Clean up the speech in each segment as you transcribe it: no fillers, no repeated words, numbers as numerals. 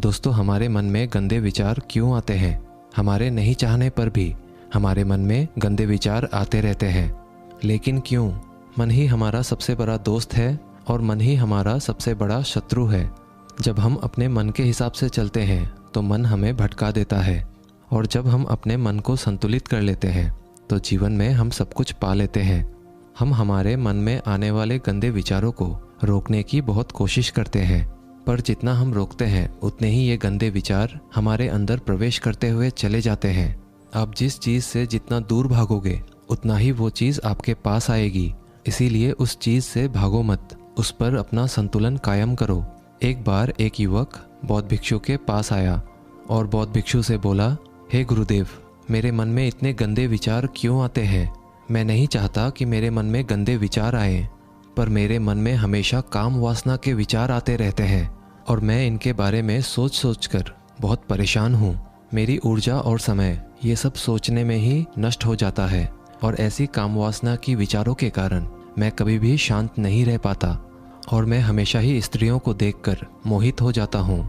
दोस्तों, हमारे मन में गंदे विचार क्यों आते हैं? हमारे नहीं चाहने पर भी हमारे मन में गंदे विचार आते रहते हैं। लेकिन क्यों? मन ही हमारा सबसे बड़ा दोस्त है और मन ही हमारा सबसे बड़ा शत्रु है। जब हम अपने मन के हिसाब से चलते हैं तो मन हमें भटका देता है, और जब हम अपने मन को संतुलित कर लेते हैं तो जीवन में हम सब कुछ पा लेते हैं। हम हमारे मन में आने वाले गंदे विचारों को रोकने की बहुत कोशिश करते हैं, पर जितना हम रोकते हैं उतने ही ये गंदे विचार हमारे अंदर प्रवेश करते हुए चले जाते हैं। आप जिस चीज़ से जितना दूर भागोगे उतना ही वो चीज़ आपके पास आएगी। इसीलिए उस चीज़ से भागो मत, उस पर अपना संतुलन कायम करो। एक बार एक युवक बौद्ध भिक्षु के पास आया और बौद्ध भिक्षु से बोला, हे गुरुदेव, मेरे मन में इतने गंदे विचार क्यों आते हैं? मैं नहीं चाहता कि मेरे मन में गंदे विचार आए, पर मेरे मन में हमेशा काम वासना के विचार आते रहते हैं और मैं इनके बारे में सोच सोच कर बहुत परेशान हूँ। मेरी ऊर्जा और समय ये सब सोचने में ही नष्ट हो जाता है, और ऐसी काम वासना की विचारों के कारण मैं कभी भी शांत नहीं रह पाता और मैं हमेशा ही स्त्रियों को देखकर मोहित हो जाता हूँ,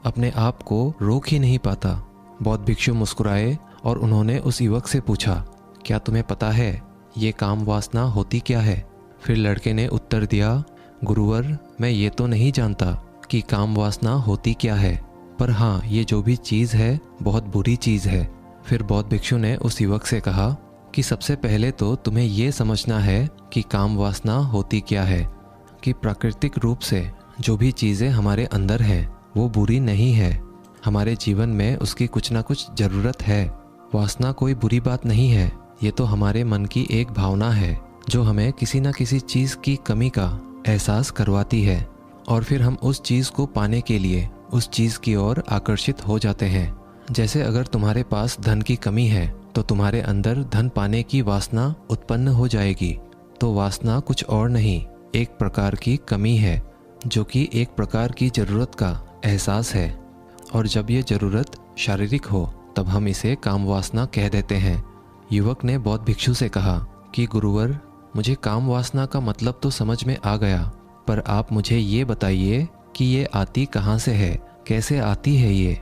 अपने आप को रोक ही नहीं पाता। बौद्ध भिक्षु मुस्कुराए और उन्होंने उस युवक से पूछा, क्या तुम्हें पता है ये काम वासना होती क्या है? फिर लड़के ने उत्तर दिया, गुरुवर, मैं ये तो नहीं जानता कि काम वासना होती क्या है, पर हाँ, ये जो भी चीज़ है बहुत बुरी चीज़ है। फिर बौद्ध भिक्षु ने उस युवक से कहा कि सबसे पहले तो तुम्हें ये समझना है कि काम वासना होती क्या है, कि प्राकृतिक रूप से जो भी चीज़ें हमारे अंदर हैं वो बुरी नहीं है। हमारे जीवन में उसकी कुछ ना कुछ ज़रूरत है। वासना कोई बुरी बात नहीं है, ये तो हमारे मन की एक भावना है जो हमें किसी न किसी चीज़ की कमी का एहसास करवाती है, और फिर हम उस चीज़ को पाने के लिए उस चीज़ की ओर आकर्षित हो जाते हैं। जैसे अगर तुम्हारे पास धन की कमी है तो तुम्हारे अंदर धन पाने की वासना उत्पन्न हो जाएगी। तो वासना कुछ और नहीं, एक प्रकार की कमी है, जो कि एक प्रकार की ज़रूरत का एहसास है, और जब ये ज़रूरत शारीरिक हो तब हम इसे काम वासना कह देते हैं। युवक ने बौद्ध भिक्षु से कहा कि गुरुवर, मुझे काम वासना का मतलब तो समझ में आ गया, पर आप मुझे ये बताइए कि ये आती कहाँ से है, कैसे आती है ये?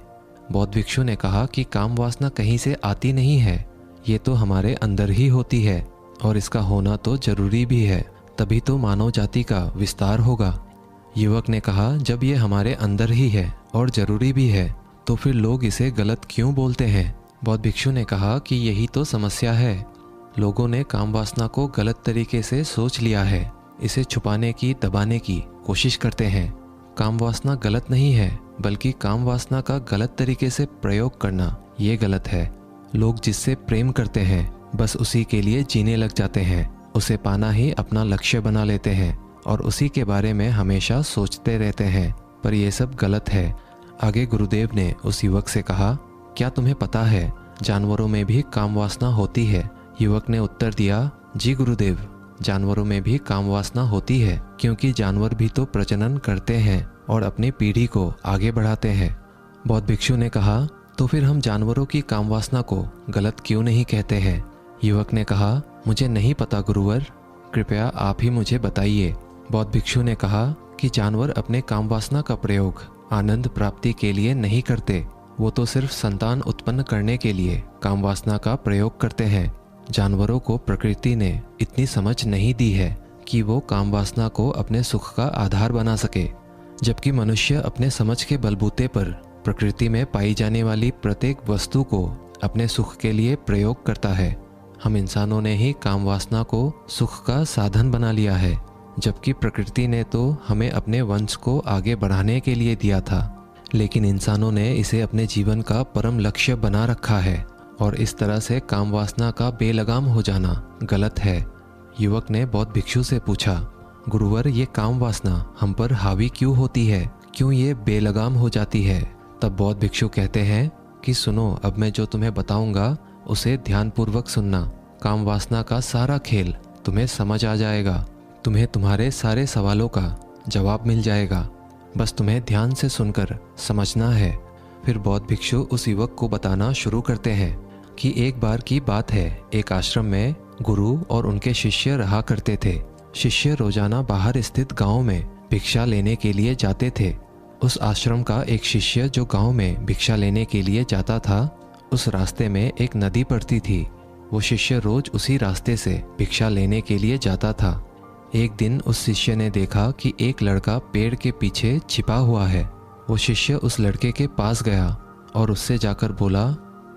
बौद्ध भिक्षु ने कहा कि काम वासना कहीं से आती नहीं है, ये तो हमारे अंदर ही होती है, और इसका होना तो जरूरी भी है, तभी तो मानव जाति का विस्तार होगा। युवक ने कहा, जब ये हमारे अंदर ही है और ज़रूरी भी है तो फिर लोग इसे गलत क्यों बोलते हैं? बौद्ध भिक्षु ने कहा कि यही तो समस्या है। लोगों ने काम वासना को गलत तरीके से सोच लिया है, इसे छुपाने की, दबाने की कोशिश करते हैं। काम वासना गलत नहीं है, बल्कि काम वासना का गलत तरीके से प्रयोग करना ये गलत है। लोग जिससे प्रेम करते हैं बस उसी के लिए जीने लग जाते हैं, उसे पाना ही अपना लक्ष्य बना लेते हैं और उसी के बारे में हमेशा सोचते रहते हैं, पर यह सब गलत है। आगे गुरुदेव ने उस युवक से कहा, क्या तुम्हें पता है जानवरों में भी काम वासना होती है? युवक ने उत्तर दिया, जी गुरुदेव, जानवरों में भी काम वासना होती है, क्योंकि जानवर भी तो प्रजनन करते हैं और अपनी पीढ़ी को आगे बढ़ाते हैं। बौद्ध भिक्षु ने कहा, तो फिर हम जानवरों की काम वासना को गलत क्यों नहीं कहते हैं? युवक ने कहा, मुझे नहीं पता गुरुवर, कृपया आप ही मुझे बताइए। बौद्ध भिक्षु ने कहा कि जानवर अपने काम वासना का प्रयोग आनंद प्राप्ति के लिए नहीं करते, वो तो सिर्फ संतान उत्पन्न करने के लिए काम वासना का प्रयोग करते हैं। जानवरों को प्रकृति ने इतनी समझ नहीं दी है कि वो काम वासना को अपने सुख का आधार बना सके, जबकि मनुष्य अपने समझ के बलबूते पर प्रकृति में पाई जाने वाली प्रत्येक वस्तु को अपने सुख के लिए प्रयोग करता है। हम इंसानों ने ही काम वासना को सुख का साधन बना लिया है, जबकि प्रकृति ने तो हमें अपने वंश को आगे बढ़ाने के लिए दिया था, लेकिन इंसानों ने इसे अपने जीवन का परम लक्ष्य बना रखा है, और इस तरह से काम वासना का बेलगाम हो जाना गलत है। युवक ने बौद्ध भिक्षु से पूछा, गुरुवर, ये काम वासना हम पर हावी क्यों होती है, क्यों ये बेलगाम हो जाती है? तब बौद्ध भिक्षु कहते हैं कि सुनो, अब मैं जो तुम्हें बताऊंगा उसे ध्यानपूर्वक सुनना। काम वासना का सारा खेल तुम्हें समझ आ जाएगा, तुम्हें तुम्हारे सारे सवालों का जवाब मिल जाएगा, बस तुम्हें ध्यान से सुनकर समझना है। फिर बौद्ध भिक्षु उस युवक को बताना शुरू करते हैं कि एक बार की बात है, एक आश्रम में गुरु और उनके शिष्य रहा करते थे। शिष्य रोजाना बाहर स्थित गांव में भिक्षा लेने के लिए जाते थे उस आश्रम का एक शिष्य जो गांव में भिक्षा लेने के लिए जाता था, उस रास्ते में एक नदी पड़ती थी। वो शिष्य रोज उसी रास्ते से भिक्षा लेने के लिए जाता था। एक दिन उस शिष्य ने देखा कि एक लड़का पेड़ के पीछे छिपा हुआ है। वो शिष्य उस लड़के के पास गया और उससे जाकर बोला,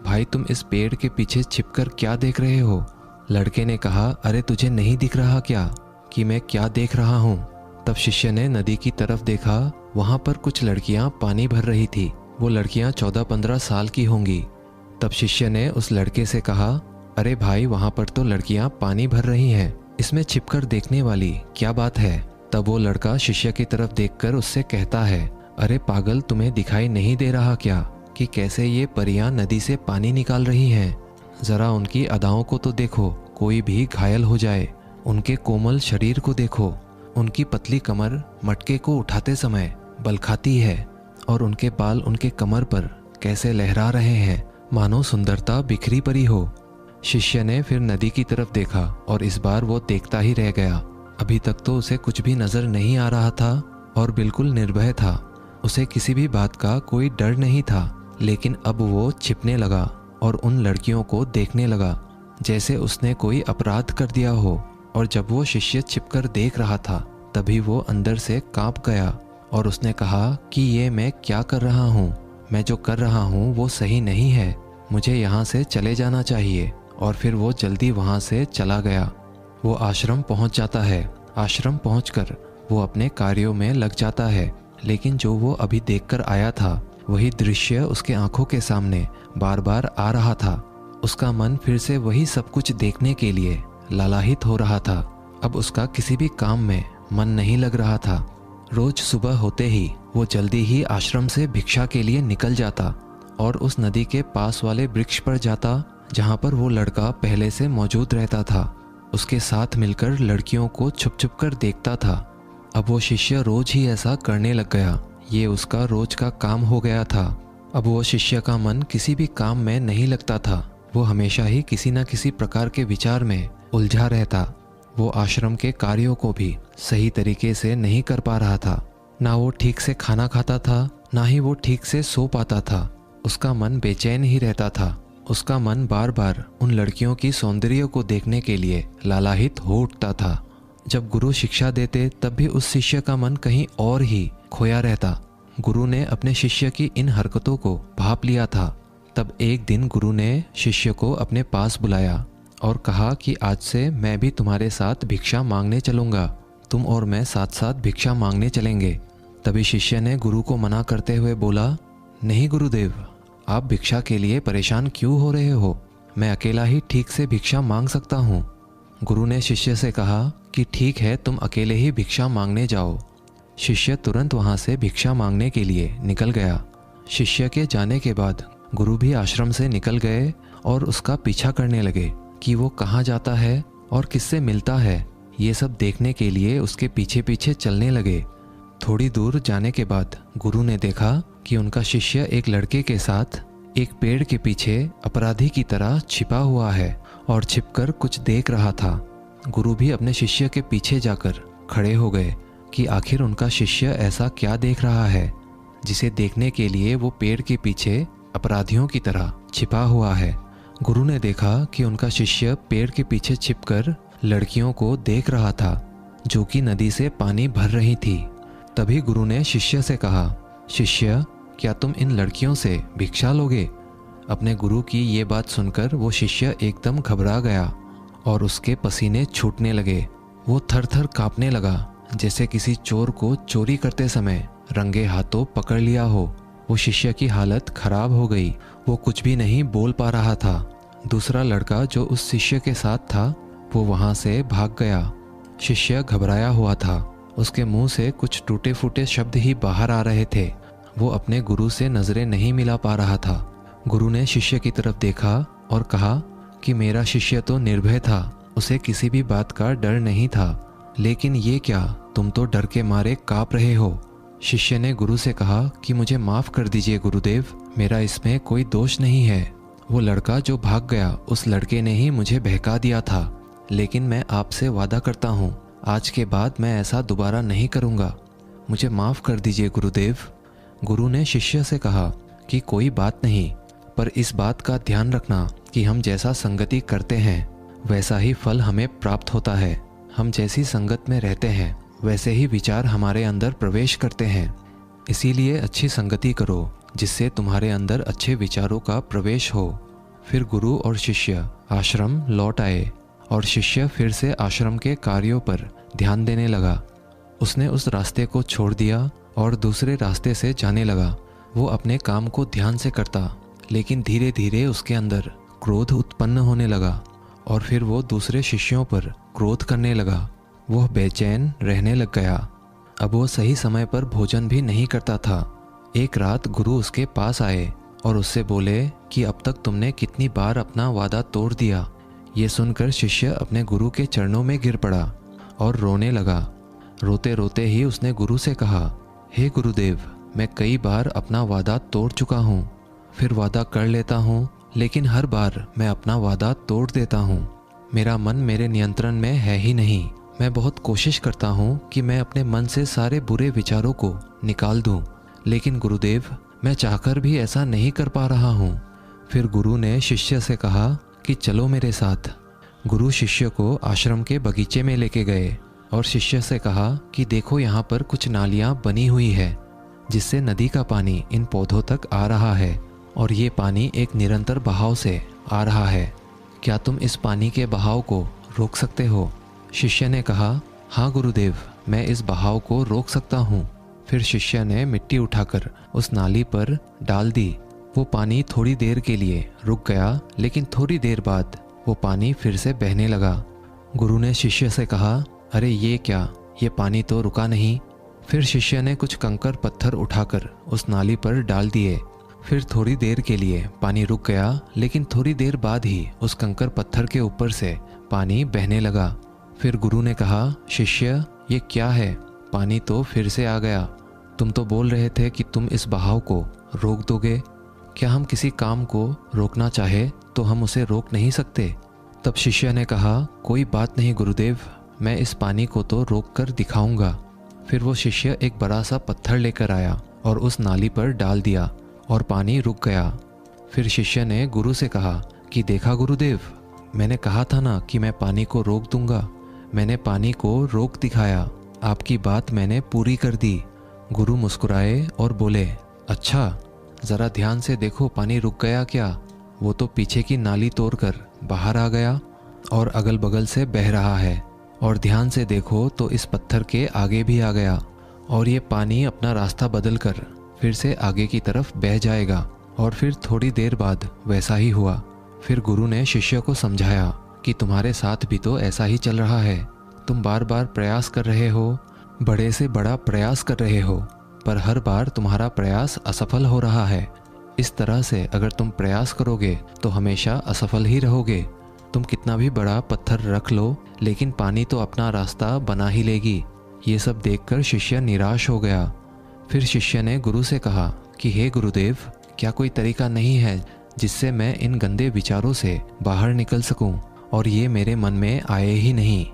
भाई तुम इस पेड़ के पीछे छिपकर क्या देख रहे हो? लड़के ने कहा, अरे तुझे नहीं दिख रहा क्या कि मैं क्या देख रहा हूँ? तब शिष्य ने नदी की तरफ देखा। वहाँ पर कुछ लड़कियाँ पानी भर रही थी। वो लड़कियाँ 14-15 साल की होंगी। तब शिष्य ने उस लड़के से कहा, अरे भाई वहाँ पर तो लड़कियाँ पानी भर रही हैं, इसमें छिपकर देखने वाली क्या बात है? तब वो लड़का शिष्य की तरफ देखकर उससे कहता है, अरे पागल, तुम्हें दिखाई नहीं दे रहा क्या कि कैसे ये परियां नदी से पानी निकाल रही हैं? जरा उनकी अदाओं को तो देखो, कोई भी घायल हो जाए। उनके कोमल शरीर को देखो, उनकी पतली कमर मटके को उठाते समय बल खाती है और उनके बाल उनके कमर पर कैसे लहरा रहे हैं, मानो सुंदरता बिखरी पड़ी हो। शिष्य ने फिर नदी की तरफ देखा और इस बार वो देखता ही रह गया। अभी तक तो उसे कुछ भी नजर नहीं आ रहा था और बिल्कुल निर्भय था। उसे किसी भी बात का कोई डर नहीं था, लेकिन अब वो छिपने लगा और उन लड़कियों को देखने लगा जैसे उसने कोई अपराध कर दिया हो। और जब वो शिष्य छिपकर देख रहा था, तभी वो अंदर से कांप गया और उसने कहा कि ये मैं क्या कर रहा हूँ? मैं जो कर रहा हूँ वो सही नहीं है, मुझे यहाँ से चले जाना चाहिए। और फिर वो जल्दी वहाँ से चला गया। वो आश्रम पहुँच जाता है। आश्रम पहुँचकर वो अपने कार्यों में लग जाता है, लेकिन जो वो अभी देखकर आया था वही दृश्य उसके आंखों के सामने बार बार आ रहा था। उसका मन फिर से वही सब कुछ देखने के लिए लालायित हो रहा था। अब उसका किसी भी काम में मन नहीं लग रहा था। रोज सुबह होते ही वो जल्दी ही आश्रम से भिक्षा के लिए निकल जाता और उस नदी के पास वाले वृक्ष पर जाता जहाँ पर वो लड़का पहले से मौजूद रहता था। उसके साथ मिलकर लड़कियों को छुप छुप कर देखता था। अब वो शिष्य रोज ही ऐसा करने लग गया। ये उसका रोज का काम हो गया था। अब वो शिष्य का मन किसी भी काम में नहीं लगता था। वो हमेशा ही किसी न किसी प्रकार के विचार में उलझा रहता। वो आश्रम के कार्यों को भी सही तरीके से नहीं कर पा रहा था। ना वो ठीक से खाना खाता था, ना ही वो ठीक से सो पाता था। उसका मन बेचैन ही रहता था। उसका मन बार बार उन लड़कियों की सौंदर्य को देखने के लिए लालायित हो उठता था। जब गुरु शिक्षा देते तब भी उस शिष्य का मन कहीं और ही खोया रहता। गुरु ने अपने शिष्य की इन हरकतों को भांप लिया था। तब एक दिन गुरु ने शिष्य को अपने पास बुलाया और कहा कि आज से मैं भी तुम्हारे साथ भिक्षा मांगने चलूँगा। तुम और मैं साथ साथ भिक्षा मांगने चलेंगे। तभी शिष्य ने गुरु को मना करते हुए बोला, नहीं गुरुदेव, आप भिक्षा के लिए परेशान क्यों हो रहे हो? मैं अकेला ही ठीक से भिक्षा मांग सकता हूँ। गुरु ने शिष्य से कहा कि ठीक है, तुम अकेले ही भिक्षा मांगने जाओ। शिष्य तुरंत वहाँ से भिक्षा मांगने के लिए निकल गया। शिष्य के जाने के बाद गुरु भी आश्रम से निकल गए और उसका पीछा करने लगे कि वो कहाँ जाता है और किससे मिलता है। ये सब देखने के लिए उसके पीछे पीछे चलने लगे। थोड़ी दूर जाने के बाद गुरु ने देखा कि उनका शिष्य एक लड़के के साथ एक पेड़ के पीछे अपराधी की तरह छिपा हुआ है और छिपकर कुछ देख रहा था। गुरु भी अपने शिष्य के पीछे जाकर खड़े हो गए कि आखिर उनका शिष्य ऐसा क्या देख रहा है जिसे देखने के लिए वो पेड़ के पीछे अपराधियों की तरह छिपा हुआ है। गुरु ने देखा कि उनका शिष्य पेड़ के पीछे छिपकर लड़कियों को देख रहा था जो कि नदी से पानी भर रही थी। तभी गुरु ने शिष्य से कहा, शिष्य, क्या तुम इन लड़कियों से भिक्षा लोगे? अपने गुरु की ये बात सुनकर वो शिष्य एकदम घबरा गया और उसके पसीने छूटने लगे। वो थर थर कांपने लगा जैसे किसी चोर को चोरी करते समय रंगे हाथों पकड़ लिया हो। वो शिष्य की हालत खराब हो गई। वो कुछ भी नहीं बोल पा रहा था। दूसरा लड़का जो उस शिष्य के साथ था वो वहाँ से भाग गया। शिष्य घबराया हुआ था। उसके मुंह से कुछ टूटे फूटे शब्द ही बाहर आ रहे थे। वो अपने गुरु से नजरें नहीं मिला पा रहा था। गुरु ने शिष्य की तरफ देखा और कहा कि मेरा शिष्य तो निर्भय था, उसे किसी भी बात का डर नहीं था, लेकिन ये क्या, तुम तो डर के मारे काँप रहे हो। शिष्य ने गुरु से कहा कि मुझे माफ़ कर दीजिए गुरुदेव, मेरा इसमें कोई दोष नहीं है। वो लड़का जो भाग गया उस लड़के ने ही मुझे बहका दिया था, लेकिन मैं आपसे वादा करता हूँ आज के बाद मैं ऐसा दोबारा नहीं करूँगा। मुझे माफ़ कर दीजिए गुरुदेव। गुरु ने शिष्य से कहा कि कोई बात नहीं, पर इस बात का ध्यान रखना कि हम जैसा संगति करते हैं वैसा ही फल हमें प्राप्त होता है। हम जैसी संगत में रहते हैं वैसे ही विचार हमारे अंदर प्रवेश करते हैं। इसीलिए अच्छी संगति करो जिससे तुम्हारे अंदर अच्छे विचारों का प्रवेश हो। फिर गुरु और शिष्य आश्रम लौट आए और शिष्य फिर से आश्रम के कार्यों पर ध्यान देने लगा। उसने उस रास्ते को छोड़ दिया और दूसरे रास्ते से जाने लगा। वो अपने काम को ध्यान से करता, लेकिन धीरे धीरे उसके अंदर क्रोध उत्पन्न होने लगा और फिर वो दूसरे शिष्यों पर क्रोध करने लगा। वह बेचैन रहने लग गया। अब वो सही समय पर भोजन भी नहीं करता था। एक रात गुरु उसके पास आए और उससे बोले कि अब तक तुमने कितनी बार अपना वादा तोड़ दिया। ये सुनकर शिष्य अपने गुरु के चरणों में गिर पड़ा और रोने लगा। रोते रोते ही उसने गुरु से कहा, हे गुरुदेव, मैं कई बार अपना वादा तोड़ चुका हूँ। फिर वादा कर लेता हूँ, लेकिन हर बार मैं अपना वादा तोड़ देता हूँ। मेरा मन मेरे नियंत्रण में है ही नहीं। मैं बहुत कोशिश करता हूँ कि मैं अपने मन से सारे बुरे विचारों को निकाल दूँ, लेकिन गुरुदेव, मैं चाहकर भी ऐसा नहीं कर पा रहा हूँ। फिर गुरु ने शिष्य से कहा कि चलो मेरे साथ। गुरु शिष्य को आश्रम के बगीचे में लेके गए और शिष्य से कहा कि देखो, यहाँ पर कुछ नालियाँ बनी हुई है जिससे नदी का पानी इन पौधों तक आ रहा है और ये पानी एक निरंतर बहाव से आ रहा है। क्या तुम इस पानी के बहाव को रोक सकते हो? शिष्य ने कहा, हाँ गुरुदेव, मैं इस बहाव को रोक सकता हूँ। फिर शिष्य ने मिट्टी उठाकर उस नाली पर डाल दी। वो पानी थोड़ी देर के लिए रुक गया, लेकिन थोड़ी देर बाद वो पानी फिर से बहने लगा। गुरु ने शिष्य से कहा, अरे ये क्या, ये पानी तो रुका नहीं। फिर शिष्य ने कुछ कंकर पत्थर उठाकर उस नाली पर डाल दिए। फिर थोड़ी देर के लिए पानी रुक गया, लेकिन थोड़ी देर बाद ही उस कंकर पत्थर के ऊपर से पानी बहने लगा। फिर गुरु ने कहा, शिष्य, ये क्या है? पानी तो फिर से आ गया। तुम तो बोल रहे थे कि तुम इस बहाव को रोक दोगे। क्या हम किसी काम को रोकना चाहे तो हम उसे रोक नहीं सकते? तब शिष्य ने कहा, कोई बात नहीं गुरुदेव, मैं इस पानी को तो रोक कर दिखाऊंगा। फिर वो शिष्य एक बड़ा सा पत्थर लेकर आया और उस नाली पर डाल दिया और पानी रुक गया। फिर शिष्य ने गुरु से कहा कि देखा गुरुदेव, मैंने कहा था ना कि मैं पानी को रोक दूंगा। मैंने पानी को रोक दिखाया। आपकी बात मैंने पूरी कर दी। गुरु मुस्कुराए और बोले, अच्छा, ज़रा ध्यान से देखो, पानी रुक गया क्या? वो तो पीछे की नाली तोड़कर बाहर आ गया और अगल बगल से बह रहा है। और ध्यान से देखो तो इस पत्थर के आगे भी आ गया और ये पानी अपना रास्ता बदलकर फिर से आगे की तरफ बह जाएगा। और फिर थोड़ी देर बाद वैसा ही हुआ। फिर गुरु ने शिष्य को समझाया कि तुम्हारे साथ भी तो ऐसा ही चल रहा है। तुम बार बार प्रयास कर रहे हो, बड़े से बड़ा प्रयास कर रहे हो, पर हर बार तुम्हारा प्रयास असफल हो रहा है। इस तरह से अगर तुम प्रयास करोगे तो हमेशा असफल ही रहोगे। तुम कितना भी बड़ा पत्थर रख लो, लेकिन पानी तो अपना रास्ता बना ही लेगी। ये सब देखकर शिष्य निराश हो गया। फिर शिष्य ने गुरु से कहा कि हे गुरुदेव, क्या कोई तरीका नहीं है जिससे मैं इन गंदे विचारों से बाहर निकल सकूं और ये मेरे मन में आए ही नहीं।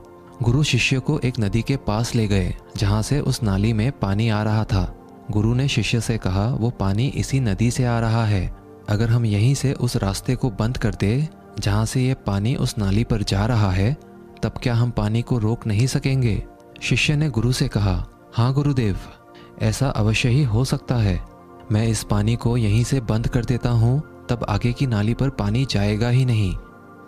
गुरु शिष्य को एक नदी के पास ले गए जहाँ से उस नाली में पानी आ रहा था। गुरु ने शिष्य से कहा, वो पानी इसी नदी से आ रहा है। अगर हम यहीं से उस रास्ते को बंद कर दे जहाँ से ये पानी उस नाली पर जा रहा है, तब क्या हम पानी को रोक नहीं सकेंगे? शिष्य ने गुरु से कहा, हाँ गुरुदेव, ऐसा अवश्य ही हो सकता है। मैं इस पानी को यहीं से बंद कर देता हूँ, तब आगे की नाली पर पानी जाएगा ही नहीं।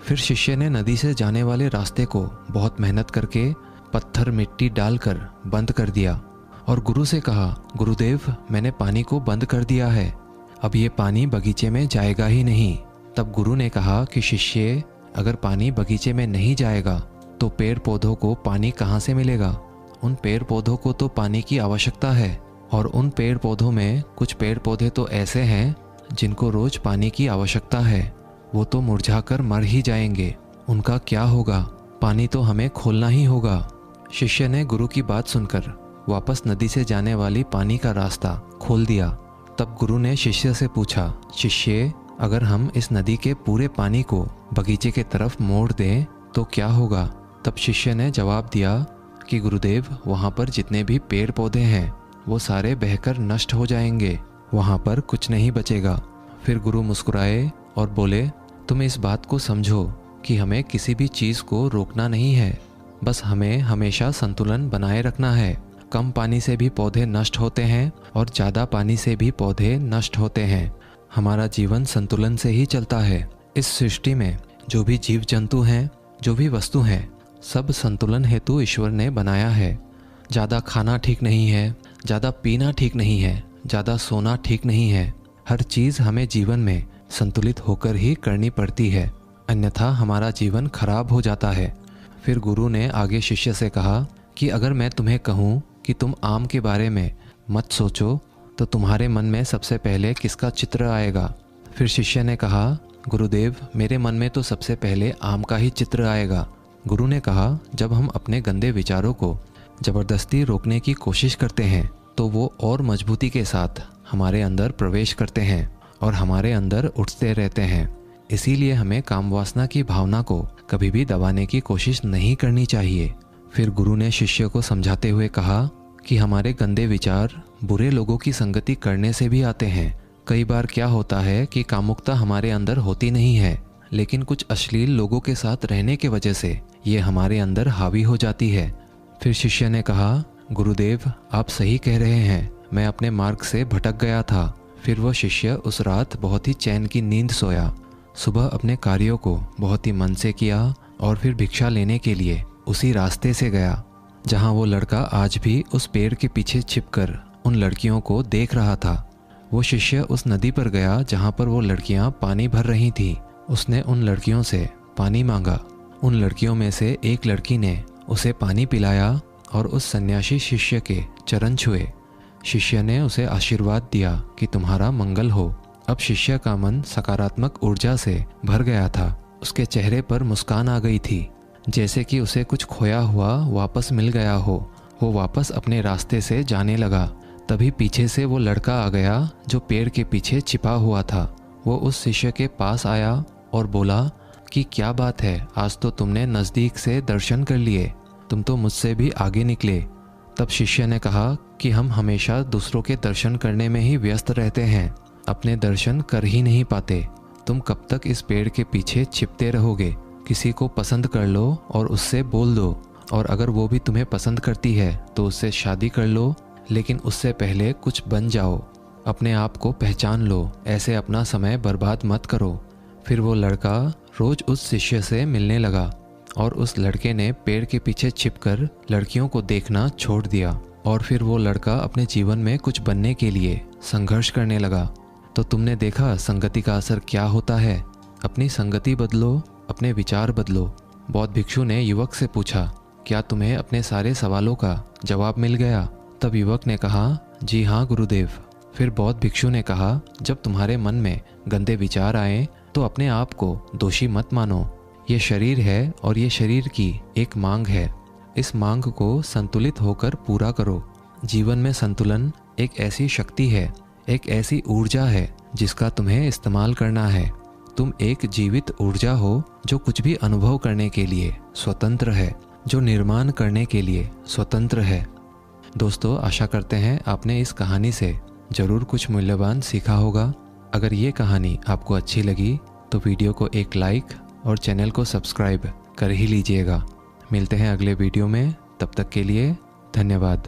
फिर शिष्य ने नदी से जाने वाले रास्ते को बहुत मेहनत करके पत्थर मिट्टी डालकर बंद कर दिया और गुरु से कहा, गुरुदेव, मैंने पानी को बंद कर दिया है, अब ये पानी बगीचे में जाएगा ही नहीं। तब गुरु ने कहा कि शिष्य, अगर पानी बगीचे में नहीं जाएगा तो पेड़ पौधों को पानी कहाँ से मिलेगा? उन पेड़ पौधों को तो पानी की आवश्यकता है और उन पेड़ पौधों में कुछ पेड़ पौधे तो ऐसे हैं जिनको रोज पानी की आवश्यकता है। वो तो मुरझाकर मर ही जाएंगे, उनका क्या होगा? पानी तो हमें खोलना ही होगा। शिष्य ने गुरु की बात सुनकर वापस नदी से जाने वाली पानी का रास्ता खोल दिया। तब गुरु ने शिष्य से पूछा, शिष्य, अगर हम इस नदी के पूरे पानी को बगीचे के तरफ मोड़ दें तो क्या होगा? तब शिष्य ने जवाब दिया कि गुरुदेव, वहाँ पर जितने भी पेड़ पौधे हैं वो सारे बहकर नष्ट हो जाएंगे। वहाँ पर कुछ नहीं बचेगा। फिर गुरु मुस्कुराए और बोले, तुम इस बात को समझो कि हमें किसी भी चीज़ को रोकना नहीं है, बस हमें हमेशा संतुलन बनाए रखना है। कम पानी से भी पौधे नष्ट होते हैं और ज़्यादा पानी से भी पौधे नष्ट होते हैं। हमारा जीवन संतुलन से ही चलता है। इस सृष्टि में जो भी जीव जंतु हैं, जो भी वस्तु हैं, सब संतुलन हेतु ईश्वर ने बनाया है। ज़्यादा खाना ठीक नहीं है, ज़्यादा पीना ठीक नहीं है, ज़्यादा सोना ठीक नहीं है। हर चीज़ हमें जीवन में संतुलित होकर ही करनी पड़ती है, अन्यथा हमारा जीवन खराब हो जाता है। फिर गुरु ने आगे शिष्य से कहा कि अगर मैं तुम्हें कहूँ कि तुम आम के बारे में मत सोचो तो तुम्हारे मन में सबसे पहले किसका चित्र आएगा? फिर शिष्य ने कहा, गुरुदेव, मेरे मन में तो सबसे पहले आम का ही चित्र आएगा। गुरु ने कहा, जब हम अपने गंदे विचारों को ज़बरदस्ती रोकने की कोशिश करते हैं तो वो और मजबूती के साथ हमारे अंदर प्रवेश करते हैं और हमारे अंदर उठते रहते हैं। इसीलिए हमें काम वासना की भावना को कभी भी दबाने की कोशिश नहीं करनी चाहिए। फिर गुरु ने शिष्य को समझाते हुए कहा कि हमारे गंदे विचार बुरे लोगों की संगति करने से भी आते हैं। कई बार क्या होता है कि कामुकता हमारे अंदर होती नहीं है, लेकिन कुछ अश्लील लोगों के साथ रहने की वजह से ये हमारे अंदर हावी हो जाती है। फिर शिष्य ने कहा, गुरुदेव, आप सही कह रहे हैं, मैं अपने मार्ग से भटक गया था। फिर वह शिष्य उस रात बहुत ही चैन की नींद सोया। सुबह अपने कार्यों को बहुत ही मन से किया और फिर भिक्षा लेने के लिए उसी रास्ते से गया जहाँ वो लड़का आज भी उस पेड़ के पीछे छिपकर उन लड़कियों को देख रहा था। वो शिष्य उस नदी पर गया जहाँ पर वो लड़कियाँ पानी भर रही थीं। उसने उन लड़कियों से पानी मांगा। उन लड़कियों में से एक लड़की ने उसे पानी पिलाया और उस सन्यासी शिष्य के चरण छुए। शिष्य ने उसे आशीर्वाद दिया कि तुम्हारा मंगल हो। अब शिष्य का मन सकारात्मक ऊर्जा से भर गया था। उसके चेहरे पर मुस्कान आ गई थी, जैसे कि उसे कुछ खोया हुआ वापस मिल गया हो। वो वापस अपने रास्ते से जाने लगा। तभी पीछे से वो लड़का आ गया जो पेड़ के पीछे छिपा हुआ था। वो उस शिष्य के पास आया और बोला कि क्या बात है, आज तो तुमने नज़दीक से दर्शन कर लिए, तुम तो मुझसे भी आगे निकले। तब शिष्य ने कहा कि हम हमेशा दूसरों के दर्शन करने में ही व्यस्त रहते हैं, अपने दर्शन कर ही नहीं पाते। तुम कब तक इस पेड़ के पीछे छिपते रहोगे? किसी को पसंद कर लो और उससे बोल दो, और अगर वो भी तुम्हें पसंद करती है तो उससे शादी कर लो, लेकिन उससे पहले कुछ बन जाओ, अपने आप को पहचान लो, ऐसे अपना समय बर्बाद मत करो। फिर वो लड़का रोज उस शिष्य से मिलने लगा और उस लड़के ने पेड़ के पीछे छिपकर लड़कियों को देखना छोड़ दिया। और फिर वो लड़का अपने जीवन में कुछ बनने के लिए संघर्ष करने लगा। तो तुमने देखा संगति का असर क्या होता है। अपनी संगति बदलो, अपने विचार बदलो। बौद्ध भिक्षु ने युवक से पूछा, क्या तुम्हें अपने सारे सवालों का जवाब मिल गया? तब युवक ने कहा, जी हाँ गुरुदेव। फिर बौद्ध भिक्षु ने कहा, जब तुम्हारे मन में गंदे विचार आए तो अपने आप को दोषी मत मानो। ये शरीर है और ये शरीर की एक मांग है। इस मांग को संतुलित होकर पूरा करो। जीवन में संतुलन एक ऐसी शक्ति है, एक ऐसी ऊर्जा है जिसका तुम्हें इस्तेमाल करना है। तुम एक जीवित ऊर्जा हो जो कुछ भी अनुभव करने के लिए स्वतंत्र है, जो निर्माण करने के लिए स्वतंत्र है। दोस्तों, आशा करते हैं आपने इस कहानी से ज़रूर कुछ मूल्यवान सीखा होगा। अगर ये कहानी आपको अच्छी लगी तो वीडियो को एक लाइक और चैनल को सब्सक्राइब कर ही लीजिएगा। मिलते हैं अगले वीडियो में, तब तक के लिए धन्यवाद।